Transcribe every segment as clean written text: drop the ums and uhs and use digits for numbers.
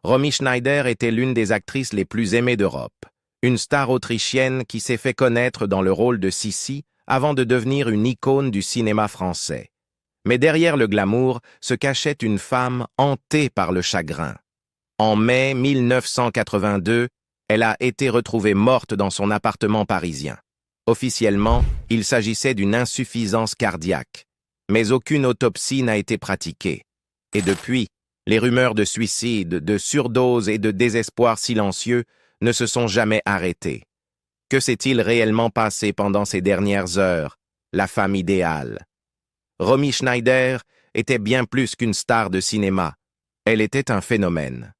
Romy Schneider était l'une des actrices les plus aimées d'Europe, une star autrichienne qui s'est fait connaître dans le rôle de Sissi avant de devenir une icône du cinéma français. Mais derrière le glamour se cachait une femme hantée par le chagrin. En mai 1982, elle a été retrouvée morte dans son appartement parisien. Officiellement, il s'agissait d'une insuffisance cardiaque, mais aucune autopsie n'a été pratiquée. Et depuis, les rumeurs de suicide, de surdose et de désespoir silencieux ne se sont jamais arrêtées. Que s'est-il réellement passé pendant ces dernières heures, la femme idéale? Romy Schneider était bien plus qu'une star de cinéma. Elle était un phénomène.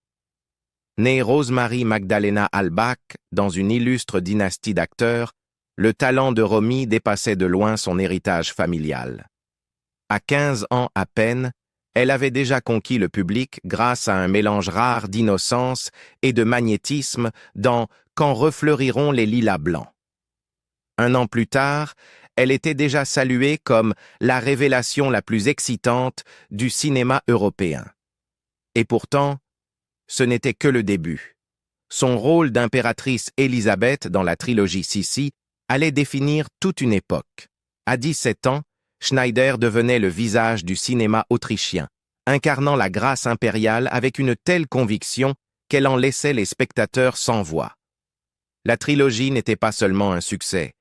Née Rosemarie Magdalena Albach dans une illustre dynastie d'acteurs, le talent de Romy dépassait de loin son héritage familial. À 15 ans à peine, elle avait déjà conquis le public grâce à un mélange rare d'innocence et de magnétisme dans « Quand refleuriront les lilas blancs ». Un an plus tard, elle était déjà saluée comme la révélation la plus excitante du cinéma européen. Et pourtant, ce n'était que le début. Son rôle d'impératrice Élisabeth dans la trilogie Sissi allait définir toute une époque. À 17 ans, Schneider devenait le visage du cinéma autrichien, incarnant la grâce impériale avec une telle conviction qu'elle en laissait les spectateurs sans voix. La trilogie n'était pas seulement un succès,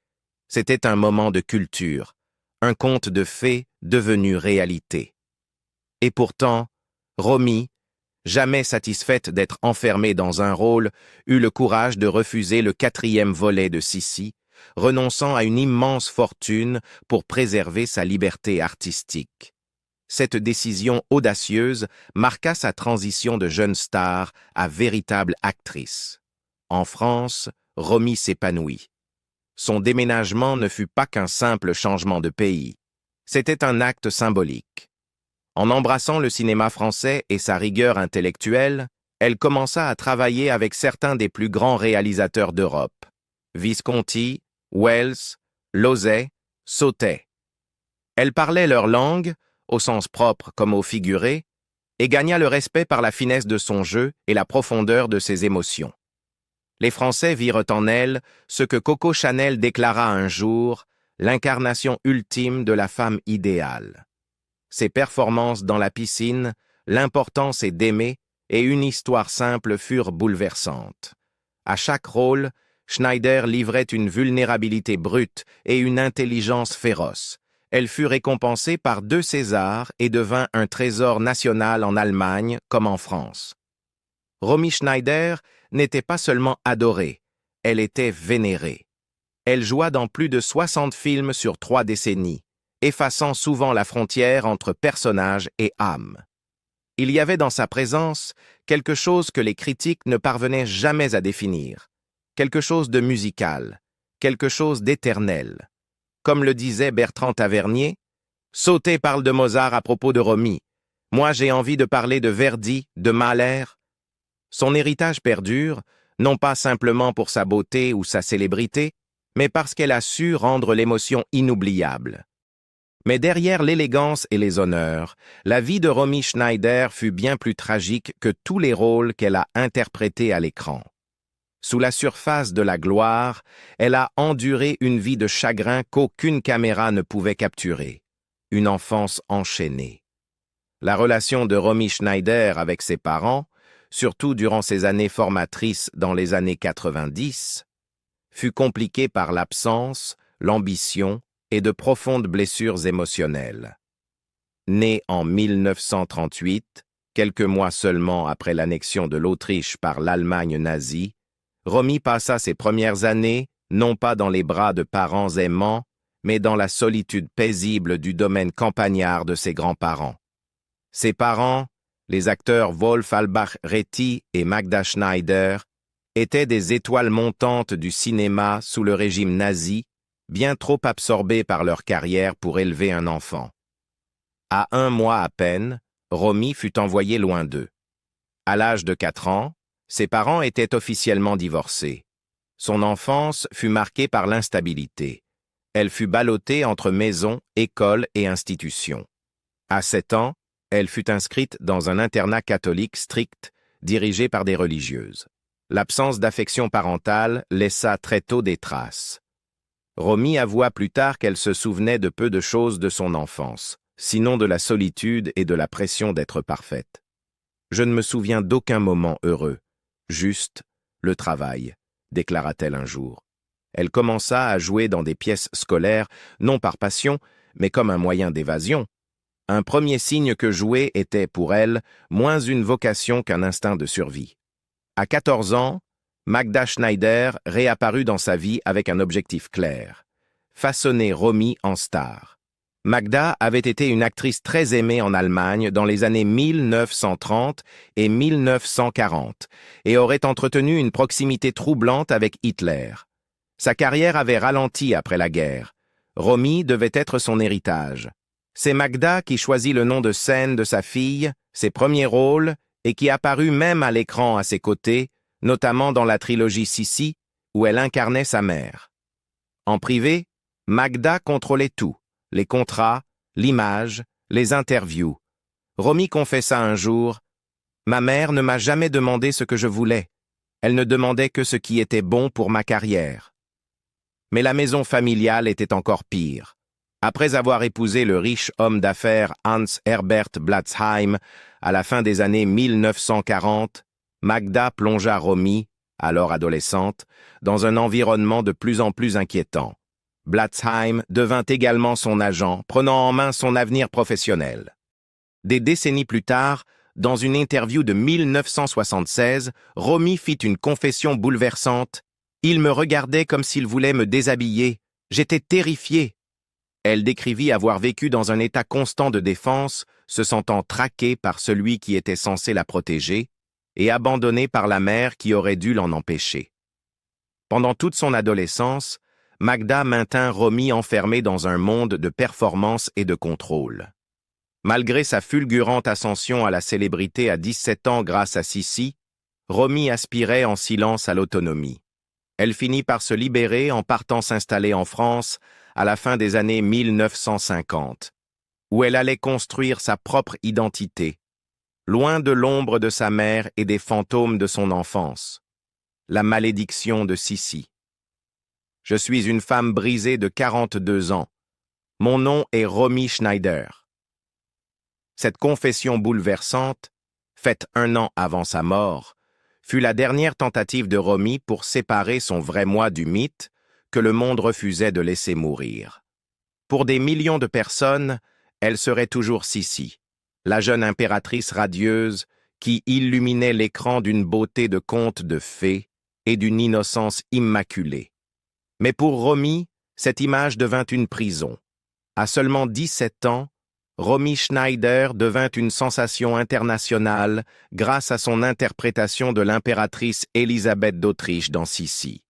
c'était un moment de culture, un conte de fées devenu réalité. Et pourtant, Romy, jamais satisfaite d'être enfermée dans un rôle, eut le courage de refuser le 4e volet de Sissi, renonçant à une immense fortune pour préserver sa liberté artistique. Cette décision audacieuse marqua sa transition de jeune star à véritable actrice. En France, Romy s'épanouit. Son déménagement ne fut pas qu'un simple changement de pays. C'était un acte symbolique. En embrassant le cinéma français et sa rigueur intellectuelle, elle commença à travailler avec certains des plus grands réalisateurs d'Europe. Visconti, Wells, Lauzet, Sautet. Elle parlait leur langue, au sens propre comme au figuré, et gagna le respect par la finesse de son jeu et la profondeur de ses émotions. Les Français virent en elle ce que Coco Chanel déclara un jour, l'incarnation ultime de la femme idéale. Ses performances dans la piscine, l'importance est d'aimer et une histoire simple furent bouleversantes. À chaque rôle, Schneider livrait une vulnérabilité brute et une intelligence féroce. Elle fut récompensée par 2 Césars et devint un trésor national en Allemagne comme en France. Romy Schneider n'était pas seulement adorée, elle était vénérée. Elle joua dans plus de 60 films sur 3 décennies, effaçant souvent la frontière entre personnage et âme. Il y avait dans sa présence quelque chose que les critiques ne parvenaient jamais à définir, quelque chose de musical, quelque chose d'éternel. Comme le disait Bertrand Tavernier, « Sautet parle de Mozart à propos de Romy. Moi j'ai envie de parler de Verdi, de Mahler. » Son héritage perdure, non pas simplement pour sa beauté ou sa célébrité, mais parce qu'elle a su rendre l'émotion inoubliable. Mais derrière l'élégance et les honneurs, la vie de Romy Schneider fut bien plus tragique que tous les rôles qu'elle a interprétés à l'écran. Sous la surface de la gloire, elle a enduré une vie de chagrin qu'aucune caméra ne pouvait capturer, une enfance enchaînée. La relation de Romy Schneider avec ses parents, surtout durant ses années formatrices dans les années 90, fut compliquée par l'absence, l'ambition et de profondes blessures émotionnelles. Née en 1938, quelques mois seulement après l'annexion de l'Autriche par l'Allemagne nazie, Romy passa ses premières années, non pas dans les bras de parents aimants, mais dans la solitude paisible du domaine campagnard de ses grands-parents. Ses parents, les acteurs Wolf Albach-Retty et Magda Schneider, étaient des étoiles montantes du cinéma sous le régime nazi, bien trop absorbés par leur carrière pour élever un enfant. À 1 mois à peine, Romy fut envoyée loin d'eux. À l'âge de 4 ans, ses parents étaient officiellement divorcés. Son enfance fut marquée par l'instabilité. Elle fut ballottée entre maison, école et institution. À 7 ans, elle fut inscrite dans un internat catholique strict, dirigée par des religieuses. L'absence d'affection parentale laissa très tôt des traces. Romy avoua plus tard qu'elle se souvenait de peu de choses de son enfance, sinon de la solitude et de la pression d'être parfaite. « Je ne me souviens d'aucun moment heureux, juste le travail », déclara-t-elle un jour. Elle commença à jouer dans des pièces scolaires, non par passion, mais comme un moyen d'évasion. Un premier signe que jouer était, pour elle, moins une vocation qu'un instinct de survie. À 14 ans, Magda Schneider réapparut dans sa vie avec un objectif clair: façonner Romy en star. Magda avait été une actrice très aimée en Allemagne dans les années 1930 et 1940 et aurait entretenu une proximité troublante avec Hitler. Sa carrière avait ralenti après la guerre. Romy devait être son héritage. C'est Magda qui choisit le nom de scène de sa fille, ses premiers rôles, et qui apparut même à l'écran à ses côtés, notamment dans la trilogie Sissi, où elle incarnait sa mère. En privé, Magda contrôlait tout: les contrats, l'image, les interviews. Romy confessa un jour: « Ma mère ne m'a jamais demandé ce que je voulais. Elle ne demandait que ce qui était bon pour ma carrière. » Mais la maison familiale était encore pire. Après avoir épousé le riche homme d'affaires Hans Herbert Blatzheim à la fin des années 1940, Magda plongea Romy, alors adolescente, dans un environnement de plus en plus inquiétant. Blatzheim devint également son agent, prenant en main son avenir professionnel. Des décennies plus tard, dans une interview de 1976, Romy fit une confession bouleversante: « Il me regardait comme s'il voulait me déshabiller. J'étais terrifiée. » Elle décrivit avoir vécu dans un état constant de défense, se sentant traquée par celui qui était censé la protéger et abandonnée par la mère qui aurait dû l'en empêcher. Pendant toute son adolescence, Magda maintint Romy enfermée dans un monde de performance et de contrôle. Malgré sa fulgurante ascension à la célébrité à 17 ans grâce à Sissi, Romy aspirait en silence à l'autonomie. Elle finit par se libérer en partant s'installer en France à la fin des années 1950, où elle allait construire sa propre identité, loin de l'ombre de sa mère et des fantômes de son enfance. La malédiction de Sissi. « Je suis une femme brisée de 42 ans. Mon nom est Romy Schneider. » Cette confession bouleversante, faite 1 an avant sa mort, fut la dernière tentative de Romy pour séparer son vrai moi du mythe que le monde refusait de laisser mourir. Pour des millions de personnes, elle serait toujours Sissi, la jeune impératrice radieuse qui illuminait l'écran d'une beauté de conte de fées et d'une innocence immaculée. Mais pour Romy, cette image devint une prison. À seulement 17 ans, Romy Schneider devint une sensation internationale grâce à son interprétation de l'impératrice Élisabeth d'Autriche dans Sissi.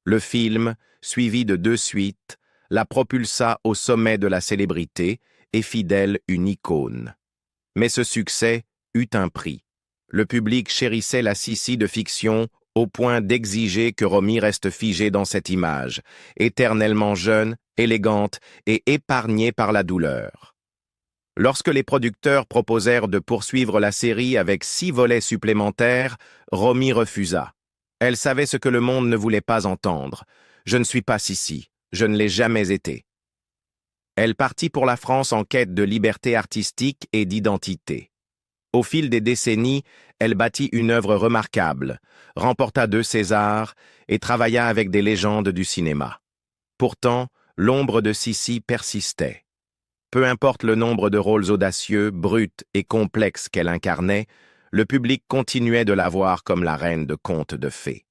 Le film, suivi de 2 suites, la propulsa au sommet de la célébrité et fit d'elle une icône. Mais ce succès eut un prix. Le public chérissait la Sissi de fiction au point d'exiger que Romy reste figée dans cette image, éternellement jeune, élégante et épargnée par la douleur. Lorsque les producteurs proposèrent de poursuivre la série avec 6 volets supplémentaires, Romy refusa. Elle savait ce que le monde ne voulait pas entendre. « Je ne suis pas Sissi, je ne l'ai jamais été. » Elle partit pour la France en quête de liberté artistique et d'identité. Au fil des décennies, elle bâtit une œuvre remarquable, remporta 2 Césars et travailla avec des légendes du cinéma. Pourtant, l'ombre de Sissi persistait. Peu importe le nombre de rôles audacieux, bruts et complexes qu'elle incarnait, le public continuait de la voir comme la reine de contes de fées.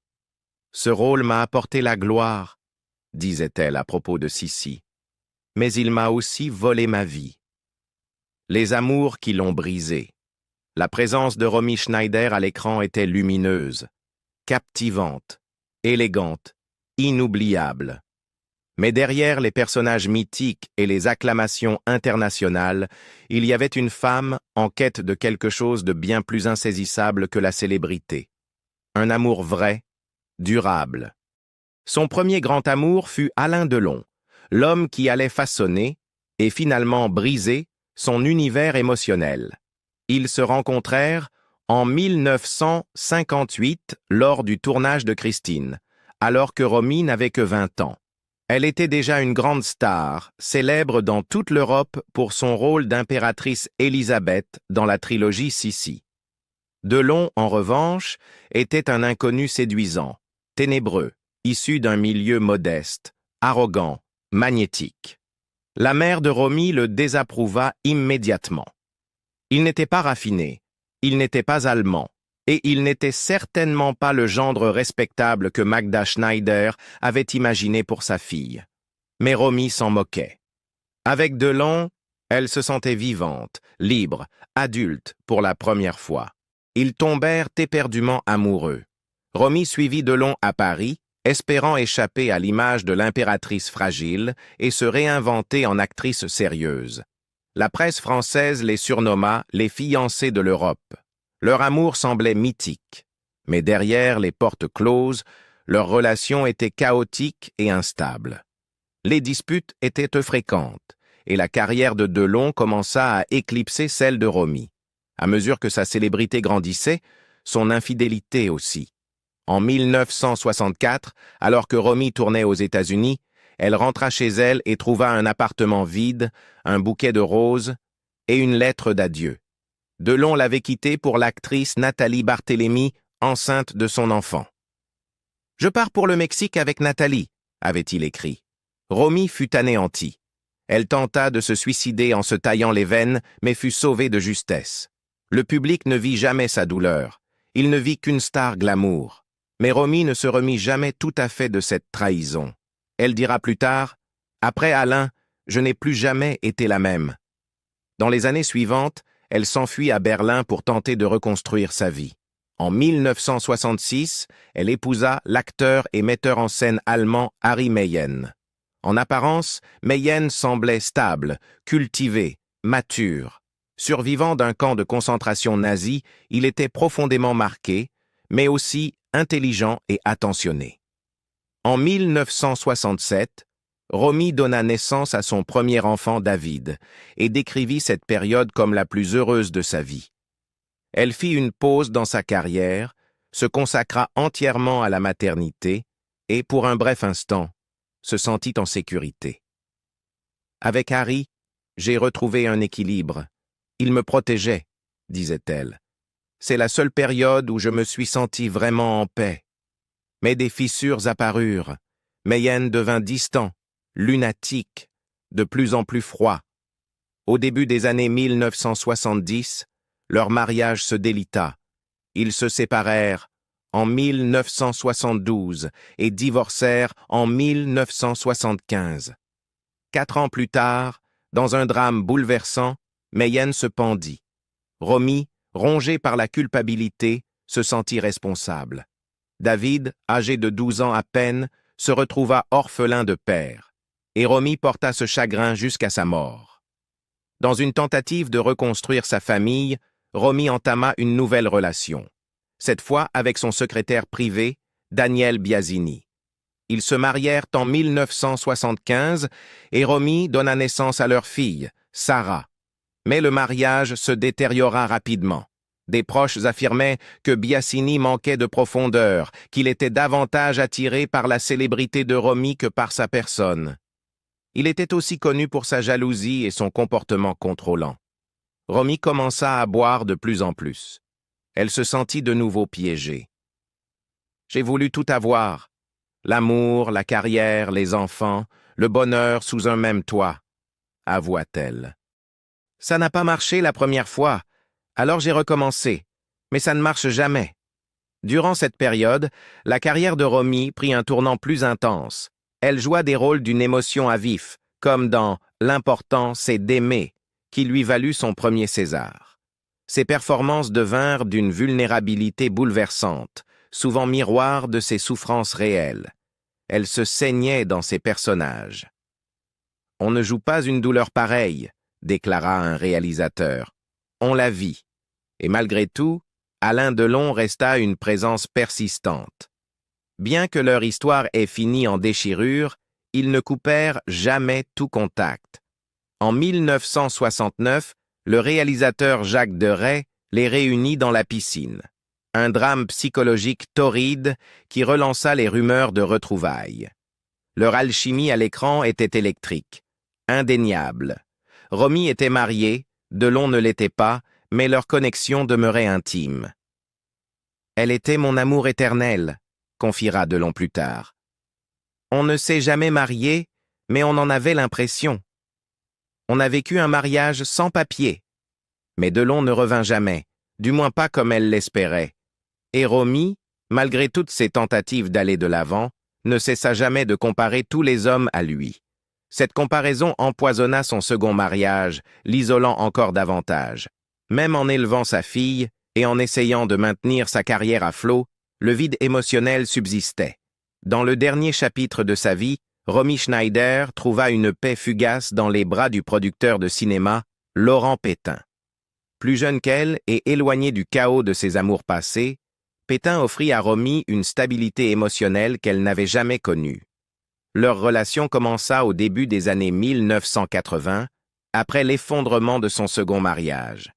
« Ce rôle m'a apporté la gloire », disait-elle à propos de Sissi, « mais il m'a aussi volé ma vie. » Les amours qui l'ont brisée. La présence de Romy Schneider à l'écran était lumineuse, captivante, élégante, inoubliable. Mais derrière les personnages mythiques et les acclamations internationales, il y avait une femme en quête de quelque chose de bien plus insaisissable que la célébrité. Un amour vrai, durable. Son premier grand amour fut Alain Delon, l'homme qui allait façonner, et finalement briser, son univers émotionnel. Ils se rencontrèrent en 1958 lors du tournage de Christine, alors que Romy n'avait que 20 ans. Elle était déjà une grande star, célèbre dans toute l'Europe pour son rôle d'impératrice Élisabeth dans la trilogie Sissi. Delon, en revanche, était un inconnu séduisant, ténébreux, issu d'un milieu modeste, arrogant, magnétique. La mère de Romy le désapprouva immédiatement. Il n'était pas raffiné, il n'était pas allemand, et il n'était certainement pas le gendre respectable que Magda Schneider avait imaginé pour sa fille. Mais Romy s'en moquait. Avec Delon, elle se sentait vivante, libre, adulte pour la première fois. Ils tombèrent éperdument amoureux. Romy suivit Delon à Paris, espérant échapper à l'image de l'impératrice fragile et se réinventer en actrice sérieuse. La presse française les surnomma les fiancées de l'Europe. Leur amour semblait mythique, mais derrière les portes closes, leur relation était chaotique et instable. Les disputes étaient fréquentes, et la carrière de Delon commença à éclipser celle de Romy. À mesure que sa célébrité grandissait, son infidélité aussi. En 1964, alors que Romy tournait aux États-Unis, elle rentra chez elle et trouva un appartement vide, un bouquet de roses et une lettre d'adieu. Delon l'avait quittée pour l'actrice Nathalie Barthélémy, enceinte de son enfant. « Je pars pour le Mexique avec Nathalie », avait-il écrit. Romy fut anéantie. Elle tenta de se suicider en se taillant les veines, mais fut sauvée de justesse. Le public ne vit jamais sa douleur. Il ne vit qu'une star glamour. Mais Romy ne se remit jamais tout à fait de cette trahison. Elle dira plus tard, « Après Alain, je n'ai plus jamais été la même. » Dans les années suivantes, elle s'enfuit à Berlin pour tenter de reconstruire sa vie. En 1966, elle épousa l'acteur et metteur en scène allemand Harry Meyen. En apparence, Meyen semblait stable, cultivé, mature. Survivant d'un camp de concentration nazi, il était profondément marqué, mais aussi intelligent et attentionné. En 1967, Romy donna naissance à son premier enfant David et décrivit cette période comme la plus heureuse de sa vie. Elle fit une pause dans sa carrière, se consacra entièrement à la maternité et, pour un bref instant, se sentit en sécurité. Avec Harry, j'ai retrouvé un équilibre. Il me protégeait, disait-elle. C'est la seule période où je me suis sentie vraiment en paix. Mais des fissures apparurent. Meyen devint distant, lunatique, de plus en plus froid. Au début des années 1970, leur mariage se délita. Ils se séparèrent en 1972 et divorcèrent en 1975. 4 ans plus tard, dans un drame bouleversant, Meyen se pendit. Romy, rongée par la culpabilité, se sentit responsable. David, âgé de 12 ans à peine, se retrouva orphelin de père. Et Romy porta ce chagrin jusqu'à sa mort. Dans une tentative de reconstruire sa famille, Romy entama une nouvelle relation, cette fois avec son secrétaire privé, Daniel Biasini. Ils se marièrent en 1975 et Romy donna naissance à leur fille, Sarah. Mais le mariage se détériora rapidement. Des proches affirmaient que Biasini manquait de profondeur, qu'il était davantage attiré par la célébrité de Romy que par sa personne. Il était aussi connu pour sa jalousie et son comportement contrôlant. Romy commença à boire de plus en plus. Elle se sentit de nouveau piégée. « J'ai voulu tout avoir. L'amour, la carrière, les enfants, le bonheur sous un même toit, » avoua-t-elle. « Ça n'a pas marché la première fois, alors j'ai recommencé, mais ça ne marche jamais. » Durant cette période, la carrière de Romy prit un tournant plus intense. Elle joua des rôles d'une émotion à vif, comme dans « L'important, c'est d'aimer », qui lui valut son premier César. Ses performances devinrent d'une vulnérabilité bouleversante, souvent miroir de ses souffrances réelles. Elle se saignait dans ses personnages. « On ne joue pas une douleur pareille », déclara un réalisateur. « On la vit. » Et malgré tout, Alain Delon resta une présence persistante. Bien que leur histoire ait fini en déchirure, ils ne coupèrent jamais tout contact. En 1969, le réalisateur Jacques Deray les réunit dans la piscine. Un drame psychologique torride qui relança les rumeurs de retrouvailles. Leur alchimie à l'écran était électrique, indéniable. Romy était mariée, Delon ne l'était pas, mais leur connexion demeurait intime. « Elle était mon amour éternel », confiera Delon plus tard. « On ne s'est jamais marié, mais on en avait l'impression. On a vécu un mariage sans papier. » Mais Delon ne revint jamais, du moins pas comme elle l'espérait. Et Romy, malgré toutes ses tentatives d'aller de l'avant, ne cessa jamais de comparer tous les hommes à lui. Cette comparaison empoisonna son second mariage, l'isolant encore davantage. Même en élevant sa fille et en essayant de maintenir sa carrière à flot, le vide émotionnel subsistait. Dans le dernier chapitre de sa vie, Romy Schneider trouva une paix fugace dans les bras du producteur de cinéma, Laurent Pétain. Plus jeune qu'elle et éloignée du chaos de ses amours passés, Pétain offrit à Romy une stabilité émotionnelle qu'elle n'avait jamais connue. Leur relation commença au début des années 1980, après l'effondrement de son second mariage.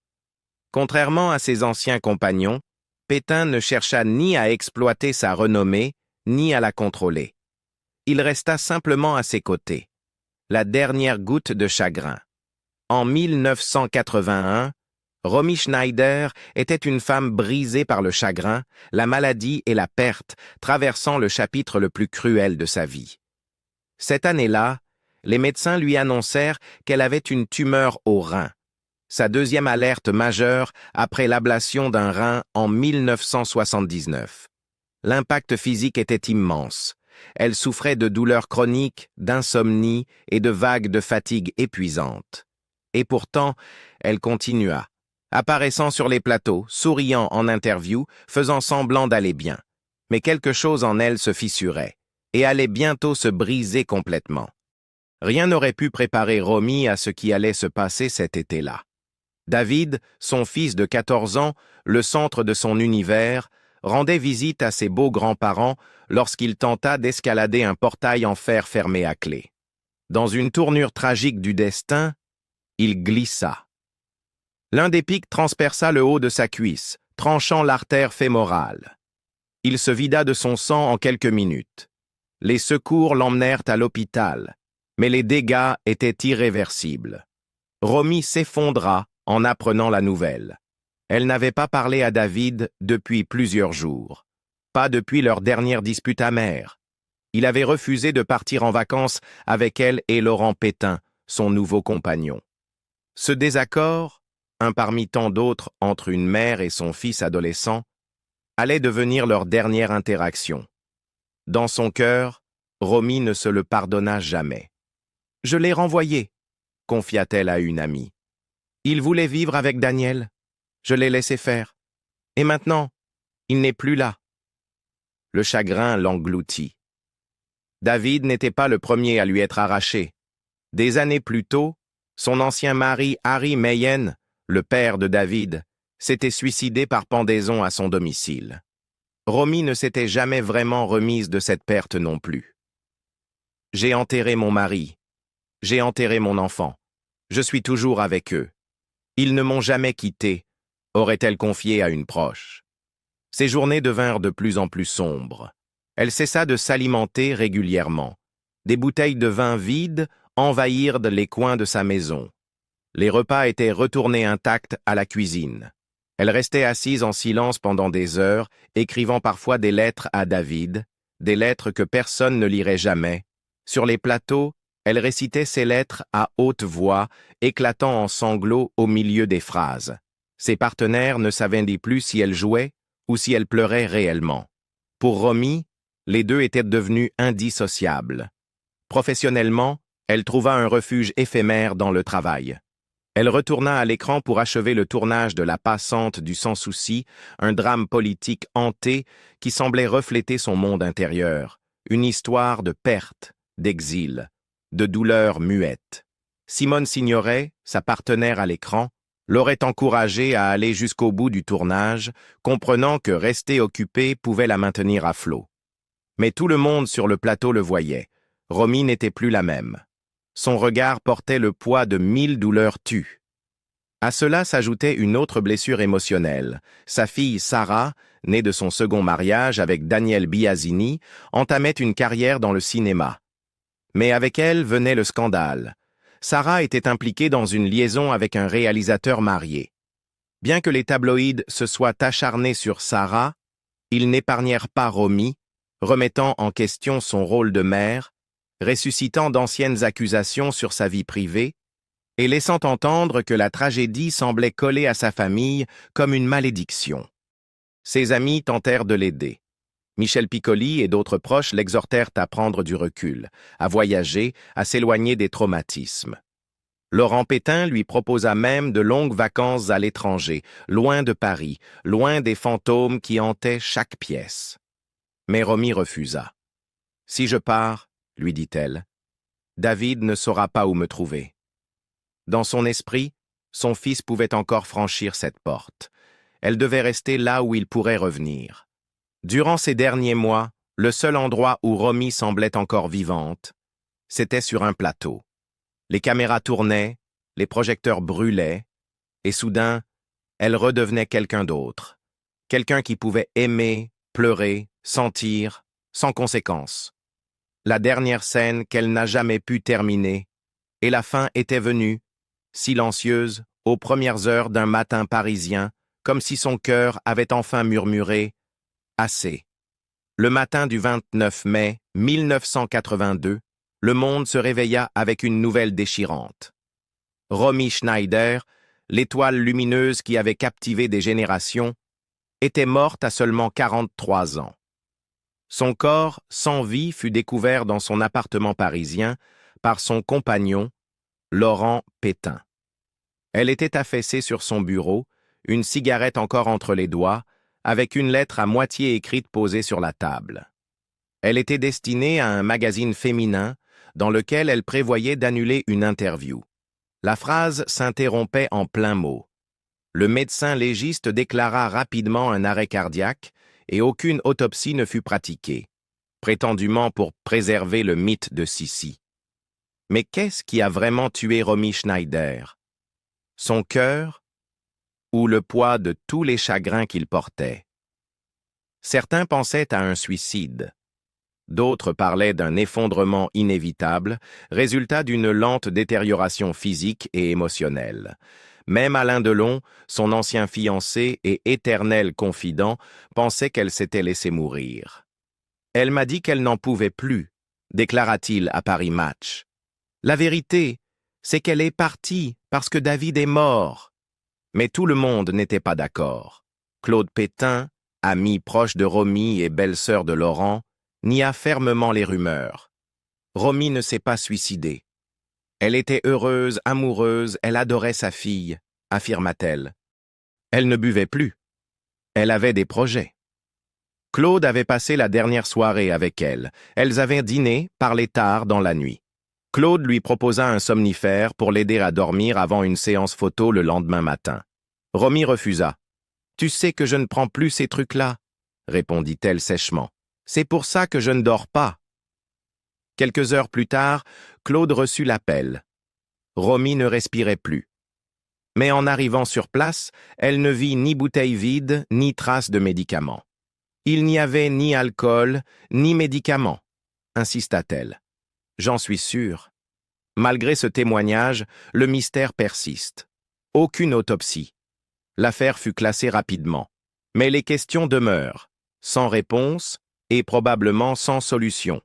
Contrairement à ses anciens compagnons, Pétain ne chercha ni à exploiter sa renommée, ni à la contrôler. Il resta simplement à ses côtés. La dernière goutte de chagrin. En 1981, Romy Schneider était une femme brisée par le chagrin, la maladie et la perte, traversant le chapitre le plus cruel de sa vie. Cette année-là, les médecins lui annoncèrent qu'elle avait une tumeur au rein, sa deuxième alerte majeure après l'ablation d'un rein en 1979. L'impact physique était immense. Elle souffrait de douleurs chroniques, d'insomnie et de vagues de fatigue épuisantes. Et pourtant, elle continua, apparaissant sur les plateaux, souriant en interview, faisant semblant d'aller bien. Mais quelque chose en elle se fissurait, et allait bientôt se briser complètement. Rien n'aurait pu préparer Romy à ce qui allait se passer cet été-là. David, son fils de 14 ans, le centre de son univers, rendait visite à ses beaux grands-parents lorsqu'il tenta d'escalader un portail en fer fermé à clé. Dans une tournure tragique du destin, il glissa. L'un des pics transperça le haut de sa cuisse, tranchant l'artère fémorale. Il se vida de son sang en quelques minutes. Les secours l'emmenèrent à l'hôpital, mais les dégâts étaient irréversibles. Romy s'effondra en apprenant la nouvelle. Elle n'avait pas parlé à David depuis plusieurs jours, pas depuis leur dernière dispute amère. Il avait refusé de partir en vacances avec elle et Laurent Pétain, son nouveau compagnon. Ce désaccord, un parmi tant d'autres entre une mère et son fils adolescent, allait devenir leur dernière interaction. Dans son cœur, Romy ne se le pardonna jamais. « Je l'ai renvoyé », confia-t-elle à une amie. « Il voulait vivre avec Daniel. Je l'ai laissé faire. Et maintenant, il n'est plus là. » Le chagrin l'engloutit. David n'était pas le premier à lui être arraché. Des années plus tôt, son ancien mari Harry Meyen, le père de David, s'était suicidé par pendaison à son domicile. Romy ne s'était jamais vraiment remise de cette perte non plus. « J'ai enterré mon mari. J'ai enterré mon enfant. Je suis toujours avec eux. Ils ne m'ont jamais quitté », aurait-elle confié à une proche. Ses journées devinrent de plus en plus sombres. Elle cessa de s'alimenter régulièrement. Des bouteilles de vin vides envahirent les coins de sa maison. Les repas étaient retournés intacts à la cuisine. Elle restait assise en silence pendant des heures, écrivant parfois des lettres à David, des lettres que personne ne lirait jamais. Sur les plateaux, elle récitait ces lettres à haute voix, éclatant en sanglots au milieu des phrases. Ses partenaires ne savaient ni plus si elle jouait ou si elle pleurait réellement. Pour Romy, les deux étaient devenus indissociables. Professionnellement, elle trouva un refuge éphémère dans le travail. Elle retourna à l'écran pour achever le tournage de La Passante du Sans Souci, un drame politique hanté qui semblait refléter son monde intérieur, une histoire de perte, d'exil, de douleur muette. Simone Signoret, sa partenaire à l'écran, l'aurait encouragée à aller jusqu'au bout du tournage, comprenant que rester occupée pouvait la maintenir à flot. Mais tout le monde sur le plateau le voyait. Romy n'était plus la même. Son regard portait le poids de 1000 douleurs tues. À cela s'ajoutait une autre blessure émotionnelle. Sa fille Sarah, née de son second mariage avec Daniel Biasini, entamait une carrière dans le cinéma. Mais avec elle venait le scandale. Sarah était impliquée dans une liaison avec un réalisateur marié. Bien que les tabloïds se soient acharnés sur Sarah, ils n'épargnèrent pas Romy, remettant en question son rôle de mère, ressuscitant d'anciennes accusations sur sa vie privée, et laissant entendre que la tragédie semblait coller à sa famille comme une malédiction. Ses amis tentèrent de l'aider. Michel Piccoli et d'autres proches l'exhortèrent à prendre du recul, à voyager, à s'éloigner des traumatismes. Laurent Pétain lui proposa même de longues vacances à l'étranger, loin de Paris, loin des fantômes qui hantaient chaque pièce. Mais Romy refusa. « Si je pars, lui dit-elle, David ne saura pas où me trouver. » Dans son esprit, son fils pouvait encore franchir cette porte. Elle devait rester là où il pourrait revenir. Durant ces derniers mois, le seul endroit où Romy semblait encore vivante, c'était sur un plateau. Les caméras tournaient, les projecteurs brûlaient, et soudain, elle redevenait quelqu'un d'autre. Quelqu'un qui pouvait aimer, pleurer, sentir, sans conséquence. La dernière scène qu'elle n'a jamais pu terminer, et la fin était venue, silencieuse, aux premières heures d'un matin parisien, comme si son cœur avait enfin murmuré « Assez ». Le matin du 29 mai 1982, le monde se réveilla avec une nouvelle déchirante. Romy Schneider, l'étoile lumineuse qui avait captivé des générations, était morte à seulement 43 ans. Son corps, sans vie, fut découvert dans son appartement parisien par son compagnon, Laurent Pétain. Elle était affaissée sur son bureau, une cigarette encore entre les doigts, avec une lettre à moitié écrite posée sur la table. Elle était destinée à un magazine féminin dans lequel elle prévoyait d'annuler une interview. La phrase s'interrompait en plein mot. Le médecin légiste déclara rapidement un arrêt cardiaque et aucune autopsie ne fut pratiquée, prétendument pour préserver le mythe de Sissi. Mais qu'est-ce qui a vraiment tué Romy Schneider? Son cœur ou le poids de tous les chagrins qu'il portait? Certains pensaient à un suicide. D'autres parlaient d'un effondrement inévitable, résultat d'une lente détérioration physique et émotionnelle. Même Alain Delon, son ancien fiancé et éternel confident, pensait qu'elle s'était laissée mourir. « Elle m'a dit qu'elle n'en pouvait plus », déclara-t-il à Paris Match. « La vérité, c'est qu'elle est partie parce que David est mort. » Mais tout le monde n'était pas d'accord. Claude Pétain, ami proche de Romy et belle-sœur de Laurent, nia fermement les rumeurs. Romy ne s'est pas suicidée. Elle était heureuse, amoureuse, elle adorait sa fille, affirma-t-elle. Elle ne buvait plus. Elle avait des projets. Claude avait passé la dernière soirée avec elle. Elles avaient dîné, parlé tard dans la nuit. Claude lui proposa un somnifère pour l'aider à dormir avant une séance photo le lendemain matin. Romy refusa. « Tu sais que je ne prends plus ces trucs-là, » répondit-elle sèchement. « C'est pour ça que je ne dors pas. » Quelques heures plus tard, Claude reçut l'appel. Romy ne respirait plus. Mais en arrivant sur place, elle ne vit ni bouteille vide, ni trace de médicaments. Il n'y avait ni alcool, ni médicaments, insista-t-elle. J'en suis sûre. Malgré ce témoignage, le mystère persiste. Aucune autopsie. L'affaire fut classée rapidement. Mais les questions demeurent, sans réponse et probablement sans solution.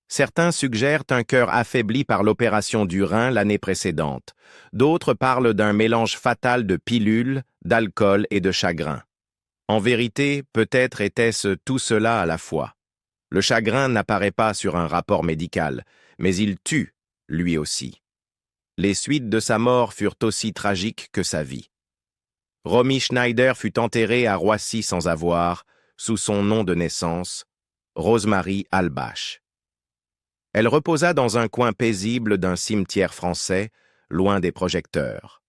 Certains suggèrent un cœur affaibli par l'opération du rein l'année précédente. D'autres parlent d'un mélange fatal de pilules, d'alcool et de chagrin. En vérité, peut-être était-ce tout cela à la fois. Le chagrin n'apparaît pas sur un rapport médical, mais il tue, lui aussi. Les suites de sa mort furent aussi tragiques que sa vie. Romy Schneider fut enterrée à Roissy sans avoir, sous son nom de naissance, Rosemarie Halbach. Elle reposa dans un coin paisible d'un cimetière français, loin des projecteurs.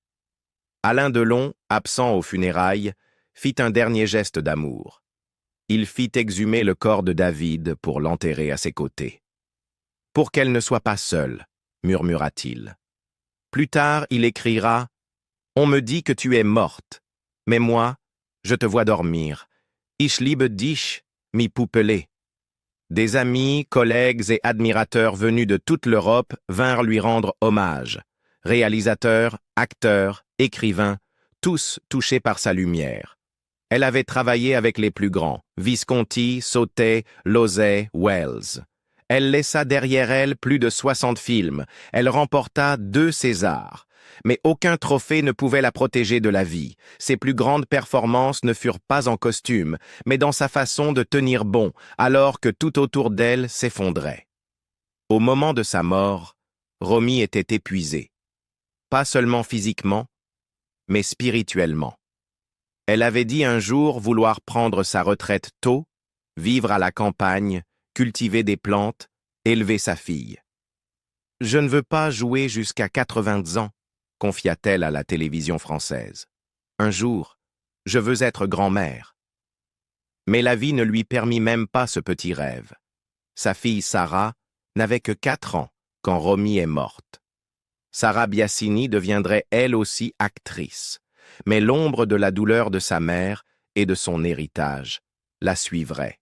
Alain Delon, absent aux funérailles, fit un dernier geste d'amour. Il fit exhumer le corps de David pour l'enterrer à ses côtés. « Pour qu'elle ne soit pas seule », murmura-t-il. Plus tard, il écrira On me dit que tu es morte, mais moi, je te vois dormir. Ich liebe dich, mi Puppele. Des amis, collègues et admirateurs venus de toute l'Europe vinrent lui rendre hommage. Réalisateurs, acteurs, écrivains, tous touchés par sa lumière. Elle avait travaillé avec les plus grands, Visconti, Sautet, Lauzet, Wells. Elle laissa derrière elle plus de 60 films. Elle remporta 2 Césars. Mais aucun trophée ne pouvait la protéger de la vie. Ses plus grandes performances ne furent pas en costume, mais dans sa façon de tenir bon, alors que tout autour d'elle s'effondrait. Au moment de sa mort, Romy était épuisée. Pas seulement physiquement, mais spirituellement. Elle avait dit un jour vouloir prendre sa retraite tôt, vivre à la campagne, cultiver des plantes, élever sa fille. « Je ne veux pas jouer jusqu'à 80 ans », confia-t-elle à la télévision française. « Un jour, je veux être grand-mère. » Mais la vie ne lui permit même pas ce petit rêve. Sa fille Sarah n'avait que 4 ans quand Romy est morte. Sarah Biasini deviendrait elle aussi actrice, mais l'ombre de la douleur de sa mère et de son héritage la suivrait.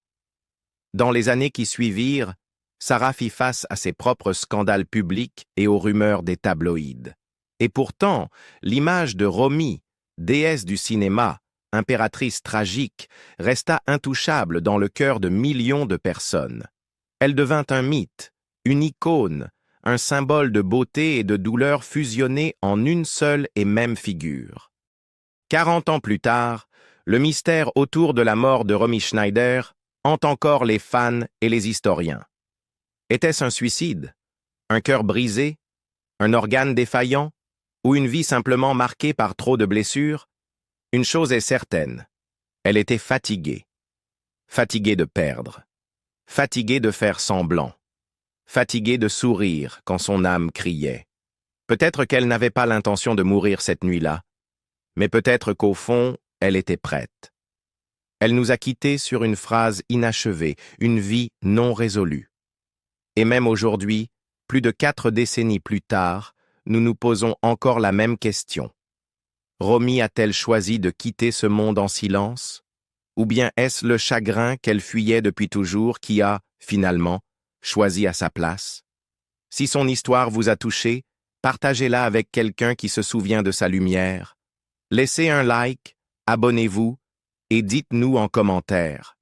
Dans les années qui suivirent, Sarah fit face à ses propres scandales publics et aux rumeurs des tabloïds. Et pourtant, l'image de Romy, déesse du cinéma, impératrice tragique, resta intouchable dans le cœur de millions de personnes. Elle devint un mythe, une icône, un symbole de beauté et de douleur fusionnés en une seule et même figure. 40 ans plus tard, le mystère autour de la mort de Romy Schneider hante encore les fans et les historiens. Était-ce un suicide? Un cœur brisé? Un organe défaillant? Ou une vie simplement marquée par trop de blessures? Une chose est certaine, elle était fatiguée. Fatiguée de perdre. Fatiguée de faire semblant. Fatiguée de sourire quand son âme criait. Peut-être qu'elle n'avait pas l'intention de mourir cette nuit-là, mais peut-être qu'au fond, elle était prête. Elle nous a quittés sur une phrase inachevée, une vie non résolue. Et même aujourd'hui, plus de 4 décennies plus tard, nous nous posons encore la même question. Romy a-t-elle choisi de quitter ce monde en silence? Ou bien est-ce le chagrin qu'elle fuyait depuis toujours qui a, finalement, choisi à sa place? Si son histoire vous a touché, partagez-la avec quelqu'un qui se souvient de sa lumière. Laissez un like, abonnez-vous et dites-nous en commentaire.